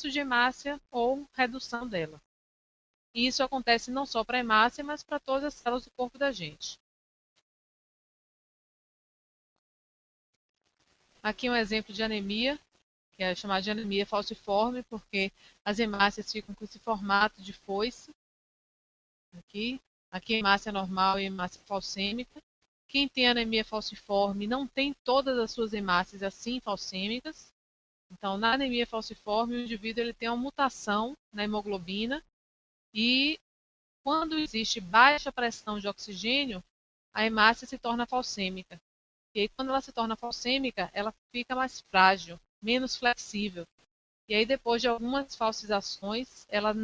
excesso de hemácia ou redução dela. E isso acontece não só para a hemácia, mas para todas as células do corpo da gente. Aqui um exemplo de anemia, que é chamada de anemia falciforme, porque as hemácias ficam com esse formato de foice. Aqui hemácia normal e hemácia falcêmica. Quem tem anemia falciforme não tem todas as suas hemácias assim falcêmicas. Então, na anemia falciforme, o indivíduo ele tem uma mutação na hemoglobina e quando existe baixa pressão de oxigênio, a hemácia se torna falcêmica. E aí, quando ela se torna falcêmica, ela fica mais frágil, menos flexível. E aí, depois de algumas falsizações, ela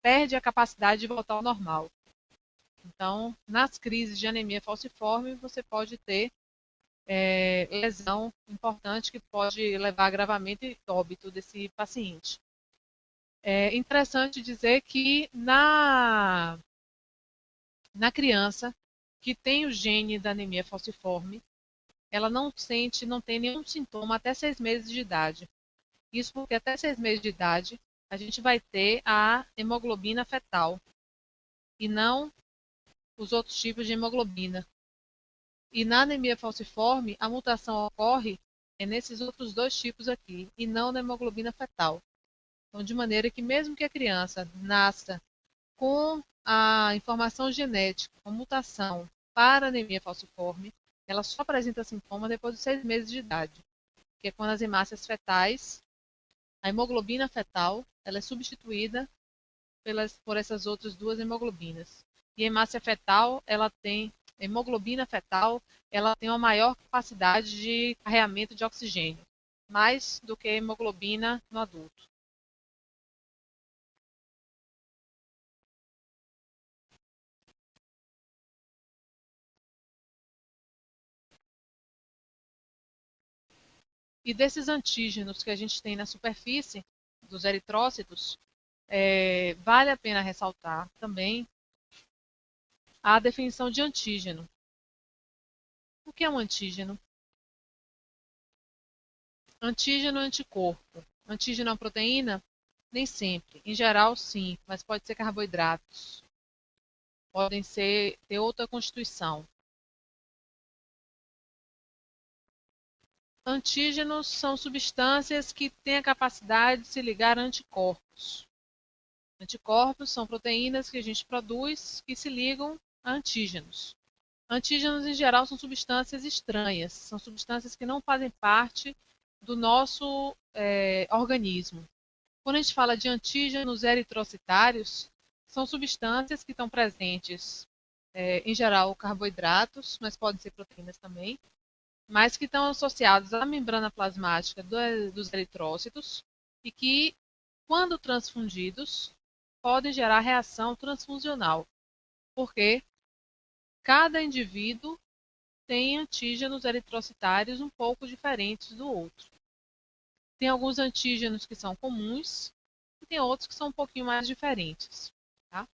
perde a capacidade de voltar ao normal. Então, nas crises de anemia falciforme, você pode ter lesão importante que pode levar a agravamento e óbito desse paciente. É interessante dizer que na criança que tem o gene da anemia falciforme, ela não tem nenhum sintoma até 6 meses de idade. Isso porque até 6 meses de idade a gente vai ter a hemoglobina fetal e não os outros tipos de hemoglobina. E na anemia falciforme, a mutação ocorre nesses outros dois tipos aqui, e não na hemoglobina fetal. Então, de maneira que mesmo que a criança nasça com a informação genética, com mutação para anemia falciforme, ela só apresenta sintoma depois dos 6 meses de idade, que é quando as hemácias fetais, a hemoglobina fetal, ela é substituída por essas outras duas hemoglobinas. E a hemácia fetal, hemoglobina fetal, ela tem uma maior capacidade de carregamento de oxigênio, mais do que a hemoglobina no adulto. E desses antígenos que a gente tem na superfície dos eritrócitos, vale a pena ressaltar também a definição de antígeno. O que é um antígeno? Antígeno é anticorpo. Antígeno é uma proteína? Nem sempre. Em geral, sim, mas pode ser carboidratos. Podem ter outra constituição. Antígenos são substâncias que têm a capacidade de se ligar a anticorpos. Anticorpos são proteínas que a gente produz que se ligam a antígenos. Antígenos, em geral, são substâncias estranhas, são substâncias que não fazem parte do nosso organismo. Quando a gente fala de antígenos eritrocitários, são substâncias que estão presentes, em geral, carboidratos, mas podem ser proteínas também, mas que estão associados à membrana plasmática dos eritrócitos e que, quando transfundidos, podem gerar reação transfusional, porque cada indivíduo tem antígenos eritrocitários um pouco diferentes do outro. Tem alguns antígenos que são comuns e tem outros que são um pouquinho mais diferentes. Tá?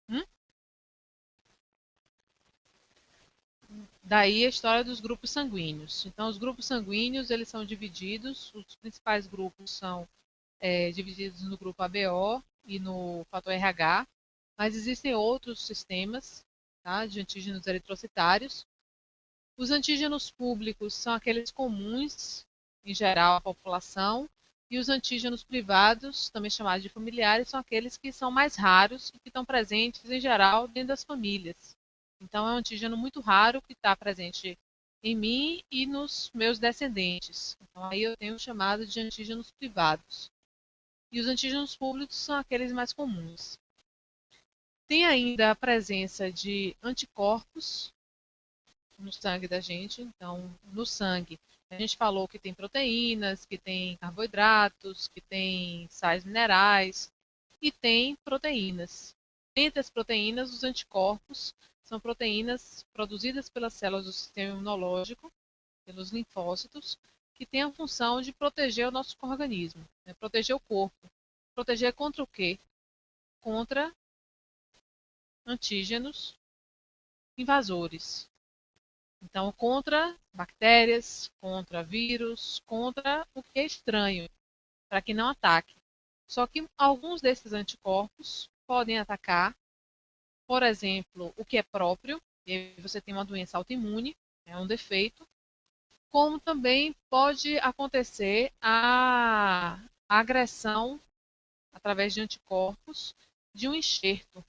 Hum? Daí a história dos grupos sanguíneos. Então, os grupos sanguíneos eles são divididos, os principais grupos são divididos no grupo ABO e no fator RH, mas existem outros sistemas, tá, de antígenos eritrocitários. Os antígenos públicos são aqueles comuns, em geral, à população, e os antígenos privados, também chamados de familiares, são aqueles que são mais raros e que estão presentes, em geral, dentro das famílias. Então, é um antígeno muito raro que está presente em mim e nos meus descendentes. Então, aí eu tenho o chamado de antígenos privados. E os antígenos públicos são aqueles mais comuns. Tem ainda a presença de anticorpos no sangue da gente. Então, no sangue, a gente falou que tem proteínas, que tem carboidratos, que tem sais minerais e tem proteínas. Entre as proteínas, os anticorpos são proteínas produzidas pelas células do sistema imunológico, pelos linfócitos, que têm a função de proteger o nosso organismo, né? Proteger o corpo. Proteger contra o quê? Contra antígenos invasores. Então, contra bactérias, contra vírus, contra o que é estranho, para que não ataque. Só que alguns desses anticorpos podem atacar, por exemplo, o que é próprio, e aí você tem uma doença autoimune, é um defeito, como também pode acontecer a agressão através de anticorpos de um enxerto.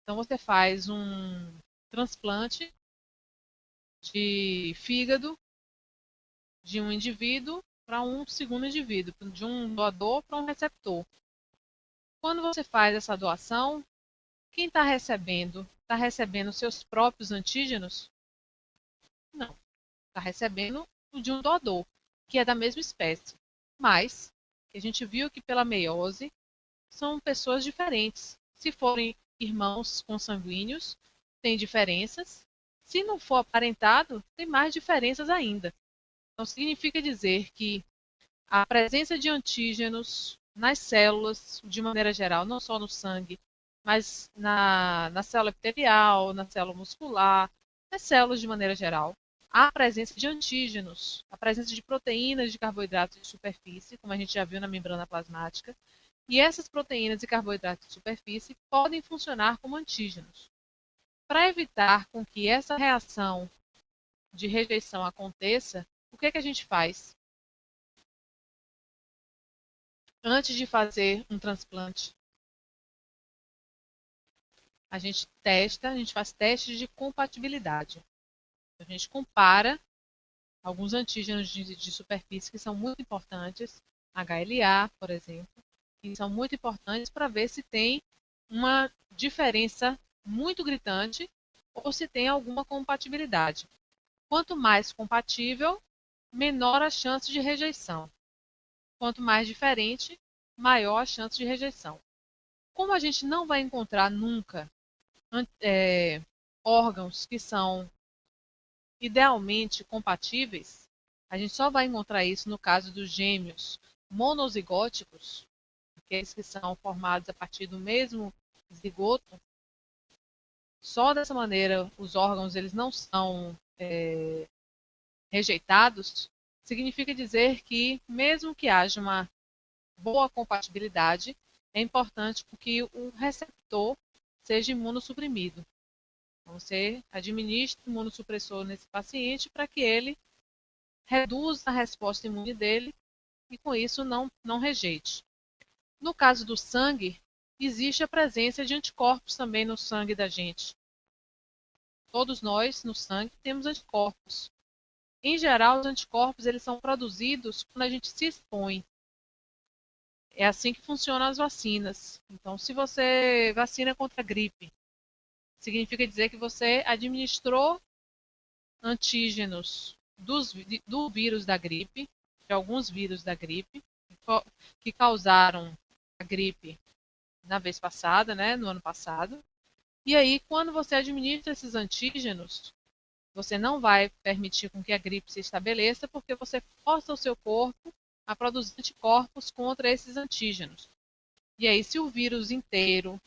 Então você faz um transplante de fígado de um indivíduo para um segundo indivíduo, de um doador para um receptor. Quando você faz essa doação, quem está recebendo? Está recebendo seus próprios antígenos? Não. Está recebendo o de um doador, que é da mesma espécie. Mas a gente viu que pela meiose são pessoas diferentes. Se forem irmãos consanguíneos, tem diferenças. Se não for aparentado, tem mais diferenças ainda. Então significa dizer que a presença de antígenos nas células, de maneira geral, não só no sangue, mas na célula epitelial, na célula muscular, nas células de maneira geral, a presença de antígenos, a presença de proteínas de carboidratos de superfície, como a gente já viu na membrana plasmática, e essas proteínas e carboidratos de superfície podem funcionar como antígenos. Para evitar com que essa reação de rejeição aconteça, o que é que a gente faz? Antes de fazer um transplante, a gente faz testes de compatibilidade. A gente compara alguns antígenos de superfície que são muito importantes, HLA, por exemplo, que são muito importantes para ver se tem uma diferença muito gritante ou se tem alguma compatibilidade. Quanto mais compatível, menor a chance de rejeição. Quanto mais diferente, maior a chance de rejeição. Como a gente não vai encontrar nunca órgãos que são idealmente compatíveis, a gente só vai encontrar isso no caso dos gêmeos monozigóticos, aqueles que são formados a partir do mesmo zigoto. Só dessa maneira os órgãos eles não são rejeitados. Significa dizer que mesmo que haja uma boa compatibilidade, é importante que o receptor seja imunossuprimido. Então, você administra o imunossupressor nesse paciente para que ele reduza a resposta imune dele e, com isso, não rejeite. No caso do sangue, existe a presença de anticorpos também no sangue da gente. Todos nós, no sangue, temos anticorpos. Em geral, os anticorpos eles são produzidos quando a gente se expõe. É assim que funcionam as vacinas. Então, se você vacina contra a gripe, significa dizer que você administrou antígenos do vírus da gripe, de alguns vírus da gripe, que causaram a gripe na vez passada, né, no ano passado. E aí, quando você administra esses antígenos, você não vai permitir com que a gripe se estabeleça, porque você força o seu corpo a produzir anticorpos contra esses antígenos. E aí, se o vírus inteiro,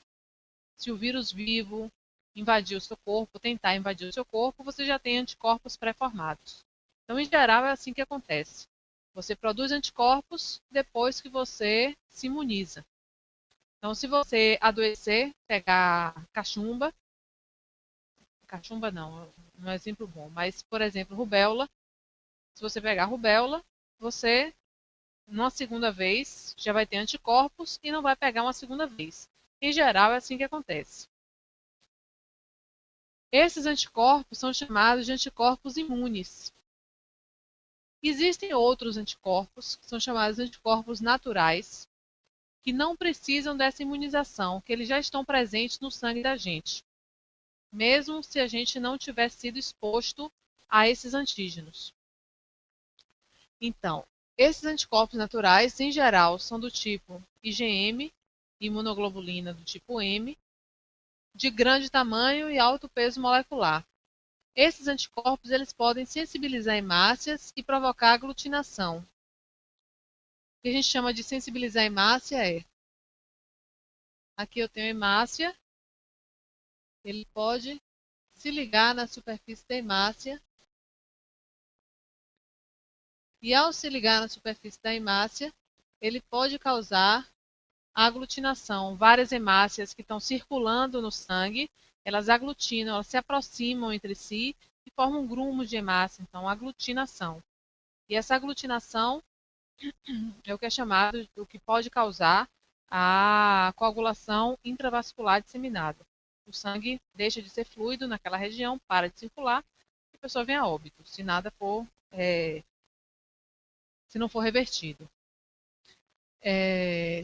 se o vírus vivo invadir o seu corpo, tentar invadir o seu corpo, você já tem anticorpos pré-formados. Então, em geral, é assim que acontece. Você produz anticorpos depois que você se imuniza. Então, se você adoecer, pegar cachumba, cachumba não, é um exemplo bom, mas, por exemplo, rubéola, se você pegar rubéola, você, numa segunda vez, já vai ter anticorpos e não vai pegar uma segunda vez. Em geral, é assim que acontece. Esses anticorpos são chamados de anticorpos imunes. Existem outros anticorpos, que são chamados de anticorpos naturais, que não precisam dessa imunização, que eles já estão presentes no sangue da gente, mesmo se a gente não tiver sido exposto a esses antígenos. Então, esses anticorpos naturais, em geral, são do tipo IgM, imunoglobulina do tipo M, de grande tamanho e alto peso molecular. Esses anticorpos eles podem sensibilizar hemácias e provocar aglutinação. O que a gente chama de sensibilizar hemácia é: aqui eu tenho hemácia, ele pode se ligar na superfície da hemácia E ao se ligar na superfície da hemácia, ele pode causar aglutinação. Várias hemácias que estão circulando no sangue, elas aglutinam, elas se aproximam entre si e formam um grumo de hemácia, então aglutinação. E essa aglutinação é o que é chamado, o que pode causar a coagulação intravascular disseminada. O sangue deixa de ser fluido naquela região, para de circular e a pessoa vem a óbito, se nada for, se não for revertido.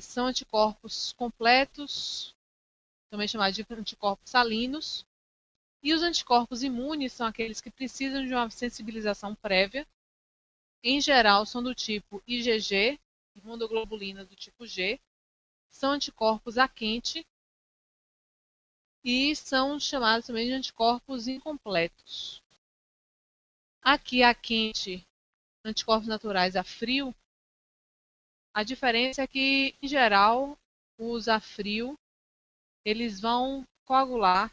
São anticorpos completos, também chamados de anticorpos salinos, e os anticorpos imunes são aqueles que precisam de uma sensibilização prévia. Em geral, são do tipo IgG, imunoglobulina do tipo G, são anticorpos a quente e são chamados também de anticorpos incompletos. Aqui a quente, anticorpos naturais a frio, a diferença é que, em geral, os a frio, eles vão coagular.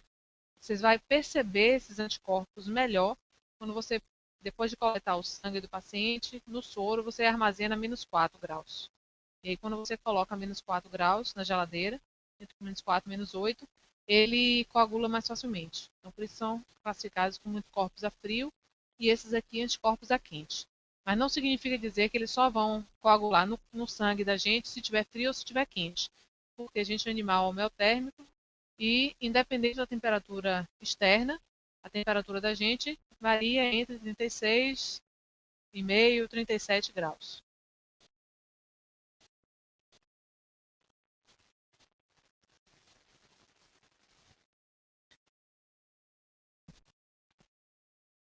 Você vai perceber esses anticorpos melhor quando você, depois de coletar o sangue do paciente, no soro você armazena a -4 graus. E aí quando você coloca a -4 graus na geladeira, entre -4 e -8, ele coagula mais facilmente. Então por isso são classificados como anticorpos a frio e esses aqui anticorpos a quente. Mas não significa dizer que eles só vão coagular no sangue da gente se tiver frio ou se tiver quente. Porque a gente é um animal homeotérmico e, independente da temperatura externa, a temperatura da gente varia entre 36,5 e 37 graus.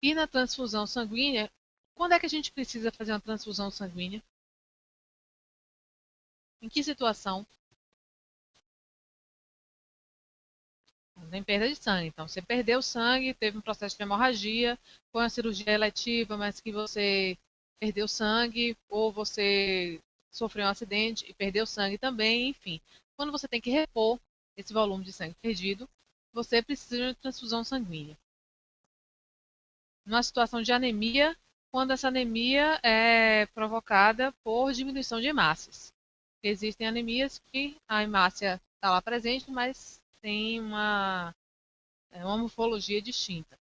E na transfusão sanguínea, quando é que a gente precisa fazer uma transfusão sanguínea? Em que situação? Tem perda de sangue. Então, você perdeu sangue, teve um processo de hemorragia, foi uma cirurgia eletiva, mas que você perdeu sangue, ou você sofreu um acidente e perdeu sangue também, enfim. Quando você tem que repor esse volume de sangue perdido, você precisa de uma transfusão sanguínea. Numa situação de anemia, quando essa anemia é provocada por diminuição de hemácias. Existem anemias que a hemácia está lá presente, mas tem uma morfologia distinta.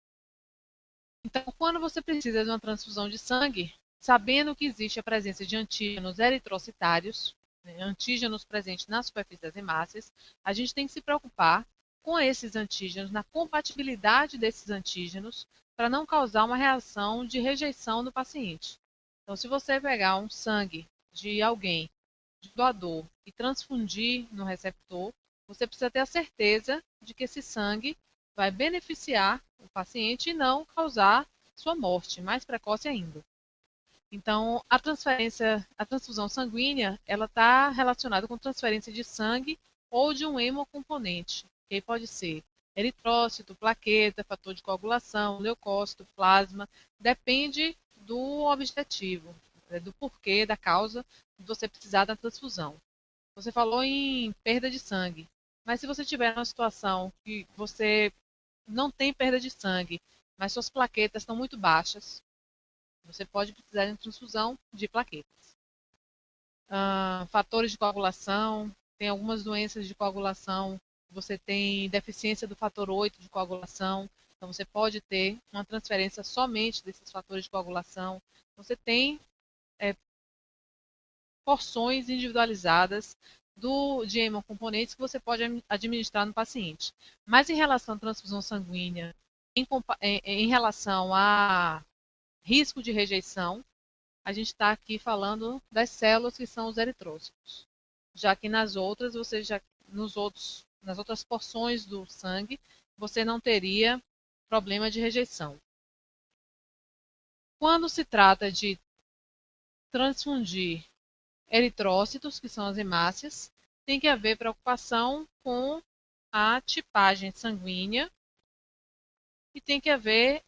Então, quando você precisa de uma transfusão de sangue, sabendo que existe a presença de antígenos eritrocitários, né, antígenos presentes na superfície das hemácias, a gente tem que se preocupar com esses antígenos, na compatibilidade desses antígenos, para não causar uma reação de rejeição no paciente. Então, se você pegar um sangue de alguém, de doador, e transfundir no receptor, você precisa ter a certeza de que esse sangue vai beneficiar o paciente e não causar sua morte, mais precoce ainda. Então, a transfusão sanguínea, ela está relacionada com transferência de sangue ou de um hemocomponente, que pode ser eritrócito, plaqueta, fator de coagulação, leucócito, plasma, depende do objetivo, do porquê, da causa de você precisar da transfusão. Você falou em perda de sangue, mas se você tiver uma situação que você não tem perda de sangue, mas suas plaquetas estão muito baixas, você pode precisar de transfusão de plaquetas. Fatores de coagulação, tem algumas doenças de coagulação, você tem deficiência do fator 8 de coagulação, então você pode ter uma transferência somente desses fatores de coagulação. Você tem porções individualizadas de hemocomponentes que você pode administrar no paciente. Mas em relação à transfusão sanguínea, em relação a risco de rejeição, a gente está aqui falando das células que são os eritrócitos. Já que nas outras, nas outras porções do sangue, você não teria problema de rejeição. Quando se trata de transfundir eritrócitos, que são as hemácias, tem que haver preocupação com a tipagem sanguínea e tem que haver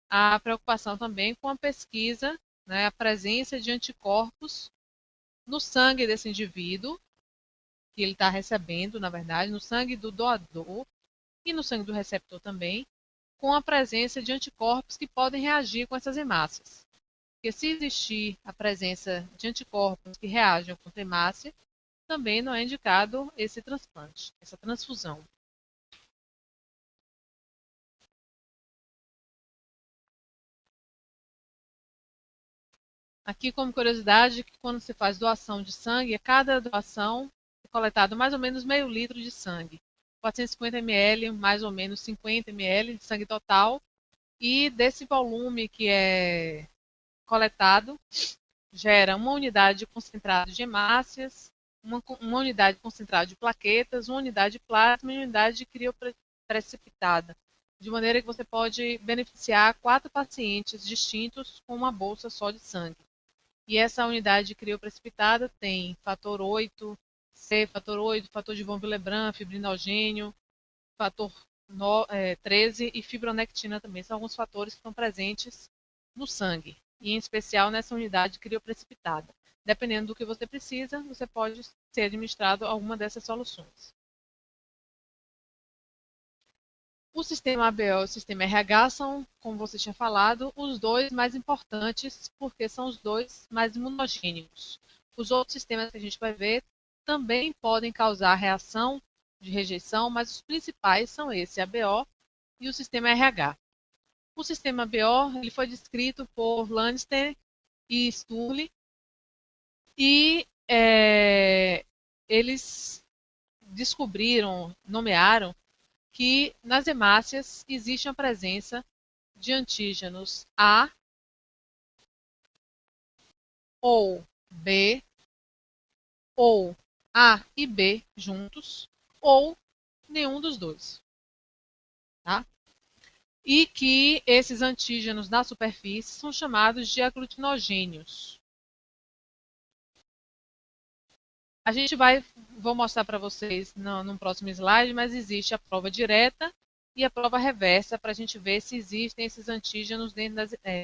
a preocupação também com a pesquisa, né, a presença de anticorpos no sangue desse indivíduo, que ele está recebendo, na verdade, no sangue do doador e no sangue do receptor também, com a presença de anticorpos que podem reagir com essas hemácias. Porque se existir a presença de anticorpos que reagem contra a hemácia, também não é indicado esse transplante, essa transfusão. Aqui, como curiosidade, que quando se faz doação de sangue, a cada doação é coletado mais ou menos meio litro de sangue. 450 ml, mais ou menos 50 ml de sangue total. E desse volume que é coletado, gera uma unidade concentrada de hemácias, uma unidade concentrada de plaquetas, uma unidade de plasma e uma unidade de crioprecipitada. De maneira que você pode beneficiar 4 pacientes distintos com uma bolsa só de sangue. E essa unidade crioprecipitada tem fator 8, fator 8, fator de von Willebrand, fibrinogênio, fator 13 e fibronectina também. São alguns fatores que estão presentes no sangue, e em especial nessa unidade crioprecipitada. Dependendo do que você precisa, você pode ser administrado alguma dessas soluções. O sistema ABO e o sistema RH são, como você tinha falado, os dois mais importantes, porque são os dois mais imunogênicos. Os outros sistemas que a gente vai ver também podem causar reação de rejeição, mas os principais são esse, ABO e o sistema RH. O sistema ABO ele foi descrito por Lannister e Sturley, e eles descobriram, nomearam, que nas hemácias existe a presença de antígenos A ou B, ou A e B juntos, ou nenhum dos dois. Tá? E que esses antígenos na superfície são chamados de aglutinogênios. A gente vou mostrar para vocês no próximo slide, mas existe a prova direta e a prova reversa para a gente ver se existem esses antígenos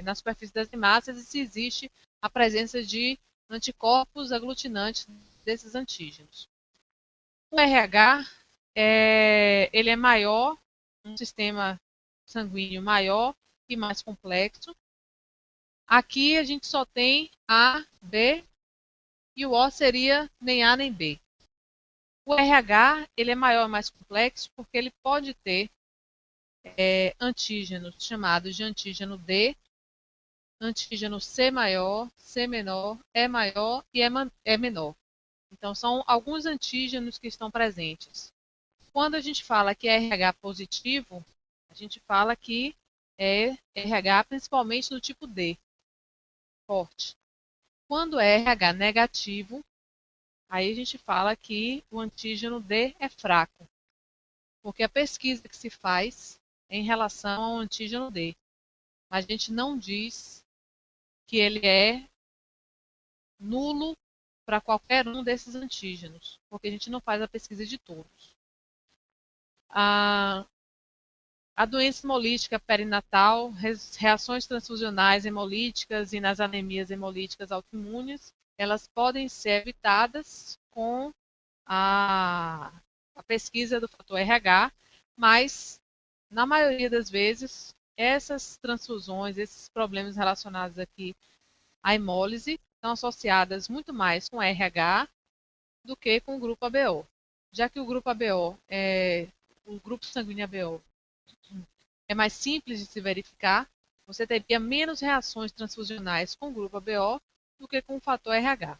na superfície das hemácias e se existe a presença de anticorpos aglutinantes desses antígenos. O RH ele é maior, um sistema sanguíneo maior e mais complexo. Aqui a gente só tem A, B e o O seria nem A nem B. O RH ele é maior e mais complexo porque ele pode ter antígenos chamados de antígeno D, antígeno C maior, C menor, E maior e E menor. Então, são alguns antígenos que estão presentes. Quando a gente fala que é RH positivo, a gente fala que é RH principalmente do tipo D, forte. Quando é RH negativo, aí a gente fala que o antígeno D é fraco, porque a pesquisa que se faz é em relação ao antígeno D. A gente não diz que ele é nulo para qualquer um desses antígenos, porque a gente não faz a pesquisa de todos. A doença hemolítica perinatal, reações transfusionais hemolíticas e nas anemias hemolíticas autoimunes, elas podem ser evitadas com a pesquisa do fator RH, mas na maioria das vezes essas transfusões, esses problemas relacionados aqui à hemólise estão associadas muito mais com RH do que com o grupo ABO. Já que o grupo ABO o grupo sanguíneo ABO é mais simples de se verificar, você teria menos reações transfusionais com o grupo ABO do que com o fator RH.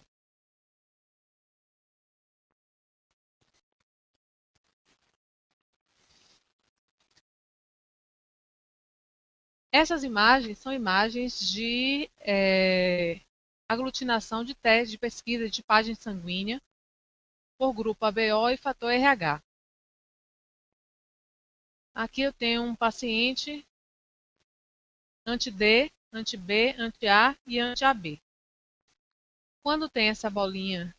Essas imagens são imagens de aglutinação de testes de pesquisa de tipagem sanguínea por grupo ABO e fator RH. Aqui eu tenho um paciente anti-D, anti-B, anti-A e anti-AB. Quando tem essa bolinha,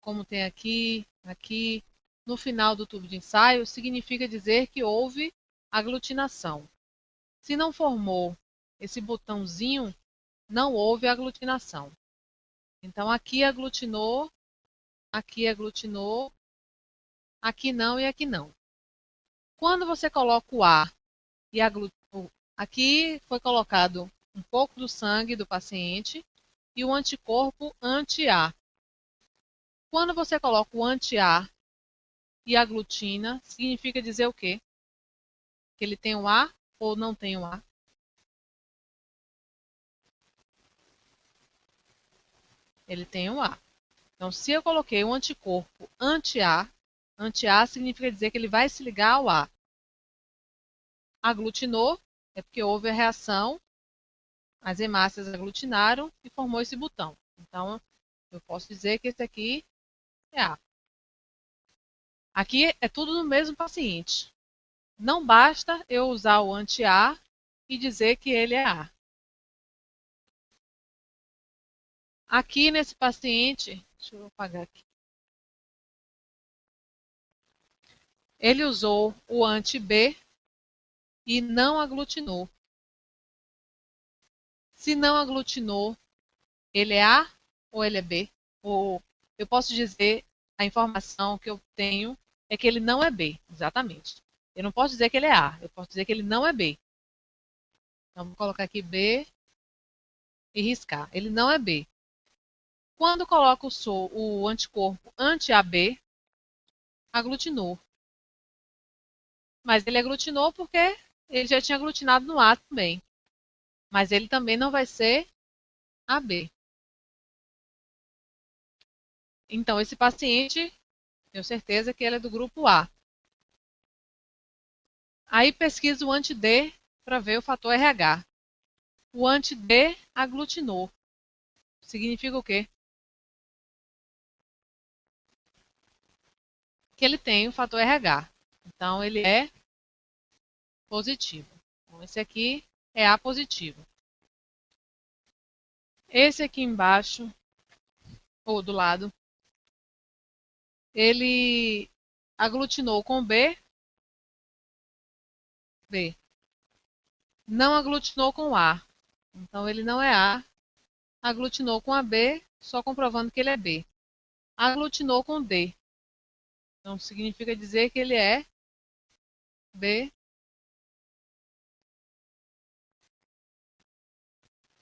como tem aqui, aqui, no final do tubo de ensaio, significa dizer que houve aglutinação. Se não formou esse botãozinho, não houve aglutinação. Então, aqui aglutinou, aqui não e aqui não. Quando você coloca o A e aqui foi colocado um pouco do sangue do paciente e o anticorpo anti-A. Quando você coloca o anti-A e aglutina, significa dizer o quê? Que ele tem o A ou não tem o A? Ele tem o A. Então, se eu coloquei um anticorpo anti-A, anti-A significa dizer que ele vai se ligar ao A. Aglutinou é porque houve a reação, as hemácias aglutinaram e formou esse botão. Então, eu posso dizer que esse aqui é A. Aqui é tudo no mesmo paciente. Não basta eu usar o anti-A e dizer que ele é A. Aqui nesse paciente, deixa eu apagar aqui. Ele usou o anti-B e não aglutinou. Se não aglutinou, ele é A ou ele é B? Ou eu posso dizer, a informação que eu tenho é que ele não é B, exatamente. Eu não posso dizer que ele é A, eu posso dizer que ele não é B. Então, vou colocar aqui B e riscar. Ele não é B. Quando coloco o anticorpo anti-AB, aglutinou. Mas ele aglutinou porque ele já tinha aglutinado no A também. Mas ele também não vai ser AB. Então, esse paciente, tenho certeza que ele é do grupo A. Aí pesquiso o anti-D para ver o fator RH. O anti-D aglutinou. Significa o quê? Que ele tem o fator RH. Então, ele é positivo. Então, esse aqui é A positivo. Esse aqui embaixo, ou do lado, ele aglutinou com B, B. Não aglutinou com A. Então, ele não é A. Aglutinou com a B, só comprovando que ele é B. Aglutinou com D. Então, significa dizer que ele é B,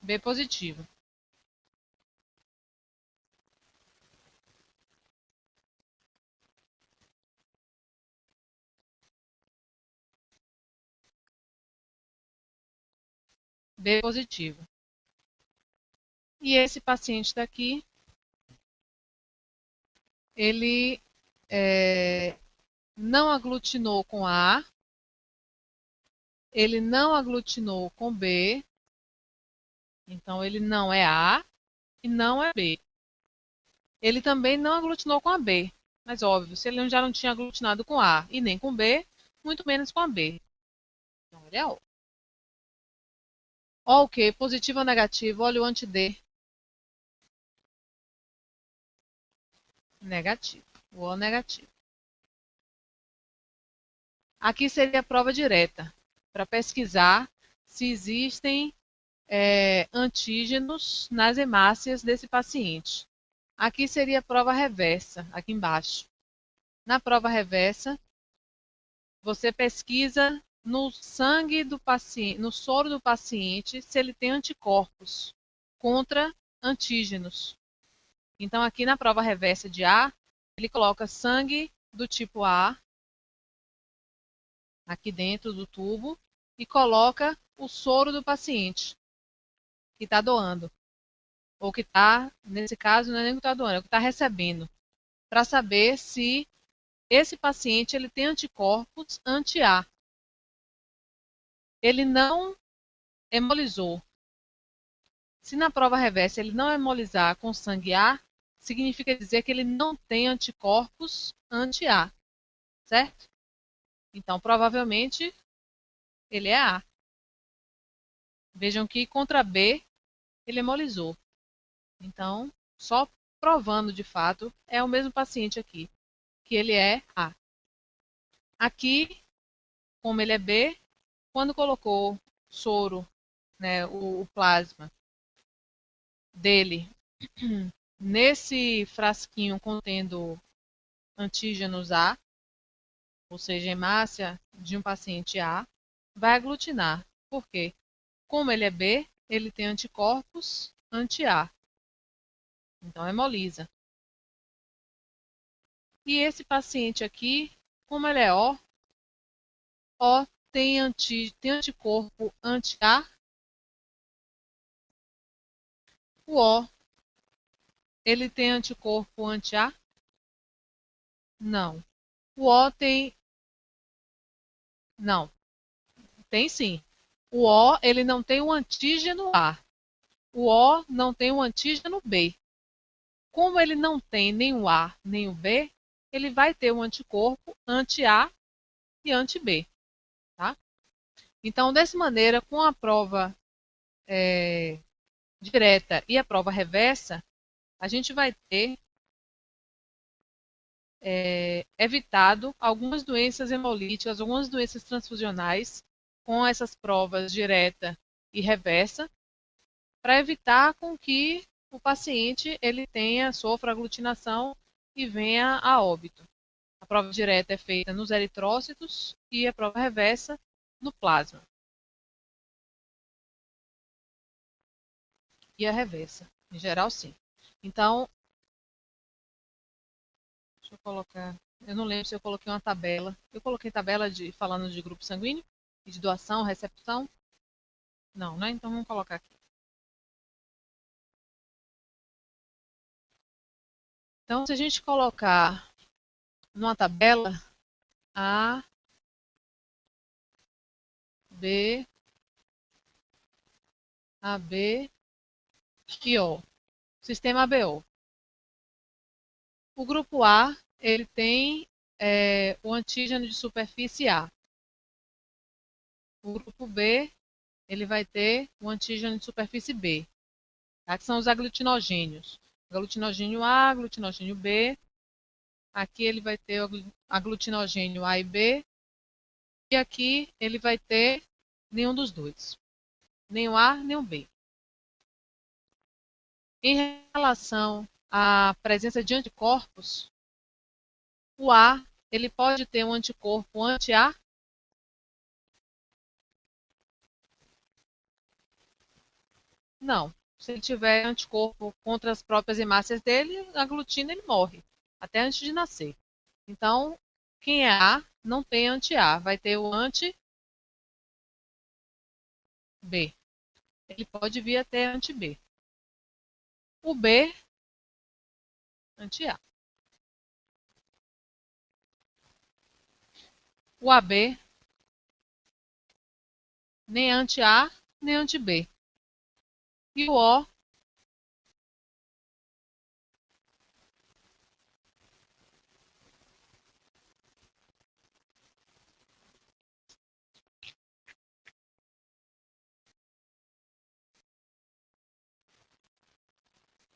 B positivo. B positivo. E esse paciente daqui, ele não aglutinou com A, ele não aglutinou com B, então ele não é A e não é B. Ele também não aglutinou com a B, mas óbvio, se ele já não tinha aglutinado com A e nem com B, muito menos com a B. Então ele é O. O o quê? Positivo ou negativo? Olha o anti-D. Negativo. O O negativo. Aqui seria a prova direta, para pesquisar se existem antígenos nas hemácias desse paciente. Aqui seria a prova reversa, aqui embaixo. Na prova reversa, você pesquisa no sangue do paciente, no soro do paciente, se ele tem anticorpos contra antígenos. Então, aqui na prova reversa de A, ele coloca sangue do tipo A, aqui dentro do tubo, e coloca o soro do paciente, que está doando. Ou que está, nesse caso, não é nem que está doando, é o que está recebendo. Para saber se esse paciente ele tem anticorpos anti-A. Ele não hemolizou. Se na prova reversa ele não hemolizar com sangue A, significa dizer que ele não tem anticorpos anti-A, certo? Então, provavelmente, ele é A. Vejam que contra B, ele hemolizou. Então, só provando de fato, é o mesmo paciente aqui, que ele é A. Aqui, como ele é B, quando colocou soro, né, o plasma dele nesse frasquinho contendo antígenos A, ou seja, hemácia de um paciente A, vai aglutinar. Por quê? Como ele é B, ele tem anticorpos anti-A. Então, é hemolisa. E esse paciente aqui, como ele é O tem anticorpo anti-A. O O, ele tem anticorpo anti-A? Não. O O tem... Não, tem sim. O O, ele não tem o antígeno A. O O não tem o antígeno B. Como ele não tem nem o A nem o B, ele vai ter um anticorpo anti-A e anti-B. Tá? Então, dessa maneira, com a prova direta e a prova reversa, a gente vai ter evitado algumas doenças hemolíticas, algumas doenças transfusionais com essas provas direta e reversa, para evitar com que o paciente sofra aglutinação e venha a óbito. A prova direta é feita nos eritrócitos e a prova reversa no plasma. E a reversa, em geral, sim. Então, deixa eu colocar. Eu não lembro se eu coloquei uma tabela. Eu coloquei tabela falando de grupo sanguíneo e de doação, recepção. Não, né? Então vamos colocar aqui. Então, se a gente colocar numa tabela A, B, AB e O. Sistema ABO. O grupo A, ele tem o antígeno de superfície A. O grupo B, ele vai ter o antígeno de superfície B, tá? Que são os aglutinogênios. Aglutinogênio A, aglutinogênio B. Aqui ele vai ter o aglutinogênio A e B. E aqui ele vai ter nenhum dos dois. Nem o A, nem o B. Em relação à presença de anticorpos, o A, ele pode ter um anticorpo anti-A? Não. Se ele tiver anticorpo contra as próprias hemácias dele, a glutina ele morre, até antes de nascer. Então, quem é A não tem anti-A, vai ter o anti-B. Ele pode vir até anti-B. O B, anti-A. O AB, nem anti-A, nem anti-B. E o O,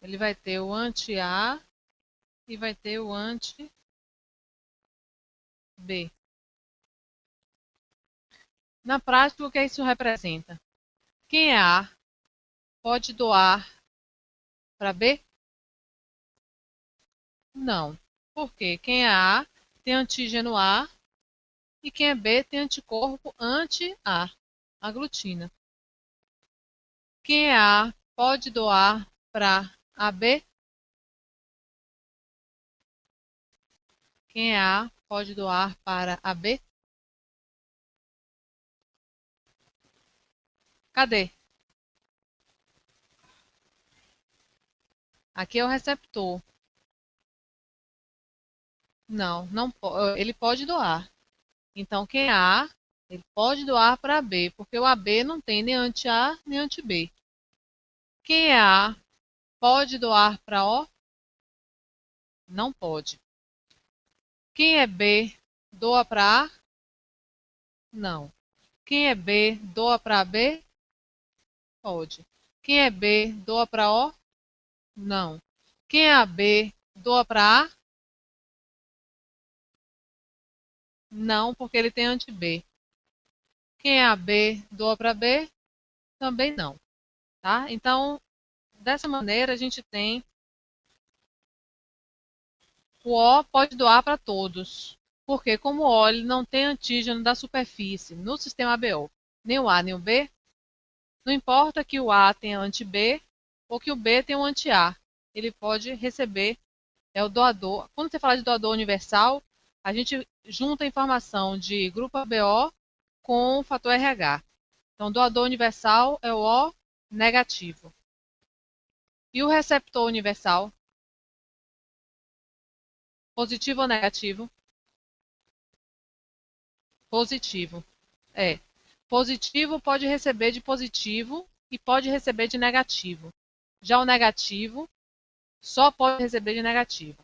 ele vai ter o anti-A e vai ter o anti-B. Na prática, o que isso representa? Quem é A pode doar para B? Não. Por quê? Quem é A tem antígeno A e quem é B tem anticorpo anti-A, a glutina. Quem é A pode doar para AB? Quem é A pode doar para AB? Cadê? Aqui é o receptor. Não, ele pode doar. Então, quem é A, ele pode doar para B, porque o AB não tem nem anti-A nem anti-B. Quem é A pode doar para O? Não pode. Quem é B doa para A? Não. Quem é B doa para B? Pode. Quem é B doa para O? Não. Quem é AB doa para A? Não, porque ele tem anti-B. Quem é AB doa para B? Também não. Tá? Então, dessa maneira, a gente tem o O pode doar para todos. Porque como o O ele não tem antígeno da superfície no sistema ABO, nem o A nem o B, Não importa que o A tenha anti-B ou que o B tenha um anti-A. Ele pode receber, é o doador. Quando você fala de doador universal, a gente junta a informação de grupo ABO com o fator RH. Então, doador universal é o O negativo. E o receptor universal? Positivo ou negativo? Positivo. É. Positivo pode receber de positivo e pode receber de negativo. Já o negativo só pode receber de negativo.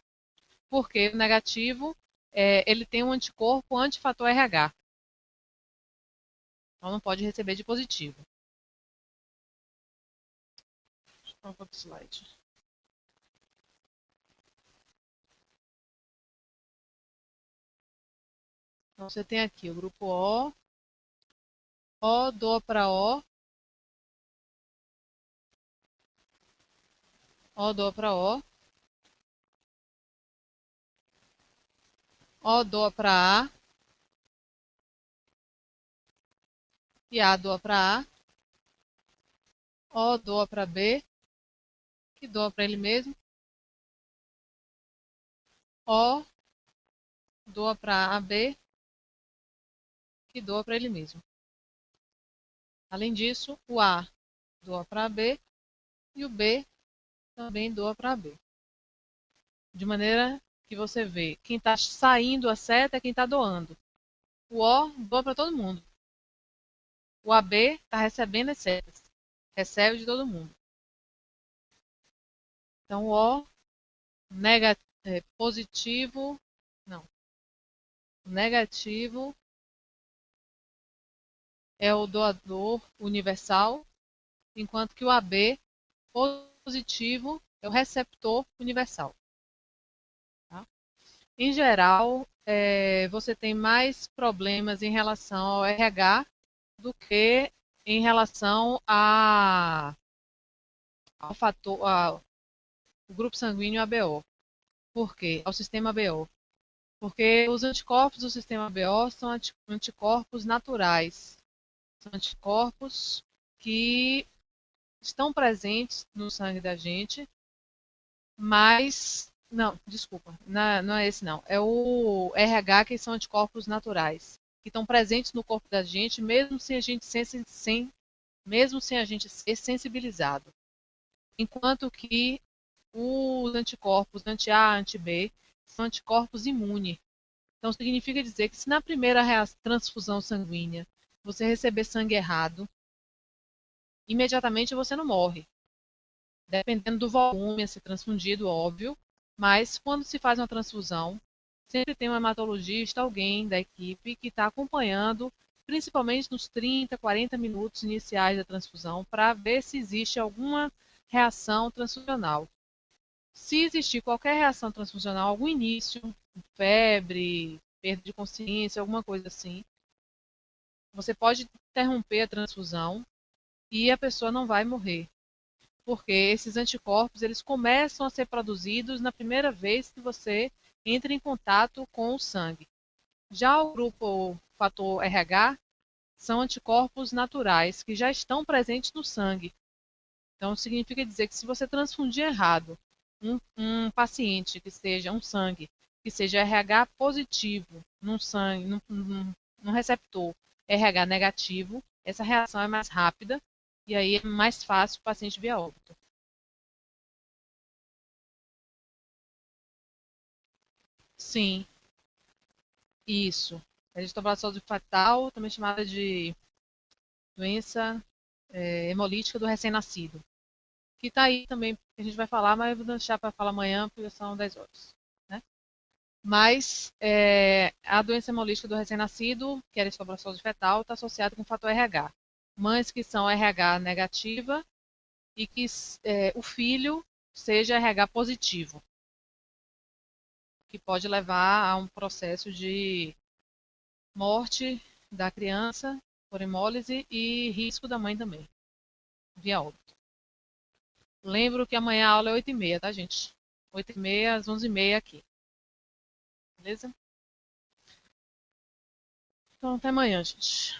Porque o negativo ele tem um anticorpo antifator RH. Então não pode receber de positivo. Deixa eu outro slide. Então você tem aqui o grupo O. O doa para O. O doa para O. O doa para A. E A doa para A. O doa para B. Que doa para ele mesmo. O doa para AB. Que doa para ele mesmo. Além disso, o A doa para B e o B também doa para B. De maneira que você vê, quem está saindo a seta é quem está doando. O O doa para todo mundo. O AB está recebendo as setas. Recebe de todo mundo. Então, o O positivo, não. O negativo é o doador universal, enquanto que o AB positivo é o receptor universal. Tá? Em geral, você tem mais problemas em relação ao RH do que em relação ao fator, ao grupo sanguíneo ABO. Por quê? Ao sistema ABO. Porque os anticorpos do sistema ABO são anticorpos naturais. São anticorpos que estão presentes no sangue da gente, mas. Não, desculpa, não é esse não. É o RH, que são anticorpos naturais, que estão presentes no corpo da gente, mesmo sem a gente ser sensibilizado. Enquanto que os anticorpos anti-A, anti-B, são anticorpos imunes. Então, significa dizer que se na primeira transfusão sanguínea você receber sangue errado, imediatamente você não morre. Dependendo do volume a ser transfundido, óbvio, mas quando se faz uma transfusão, sempre tem um hematologista, alguém da equipe que está acompanhando, principalmente nos 30, 40 minutos iniciais da transfusão, para ver se existe alguma reação transfusional. Se existir qualquer reação transfusional, algum início, febre, perda de consciência, alguma coisa assim, você pode interromper a transfusão e a pessoa não vai morrer. Porque esses anticorpos eles começam a ser produzidos na primeira vez que você entra em contato com o sangue. Já o grupo fator RH são anticorpos naturais que já estão presentes no sangue. Então, significa dizer que se você transfundir errado um paciente que seja um sangue, que seja RH positivo num sangue, num receptor RH negativo, essa reação é mais rápida e aí é mais fácil o paciente vir a óbito. Sim, isso. A eristoblastose fatal, também chamada de doença hemolítica do recém-nascido. Que está aí também, que a gente vai falar, mas eu vou deixar para falar amanhã, porque são 10 horas. Né? Mas a doença hemolítica do recém-nascido, que é a eristoblastose fetal, está associada com o fator RH. Mães que são RH negativa e que o filho seja RH positivo, que pode levar a um processo de morte da criança por hemólise e risco da mãe também, via óbito. Lembro que amanhã a aula é 8h30, tá, gente? 8h30 às 11h30 aqui. Beleza? Então, até amanhã, gente.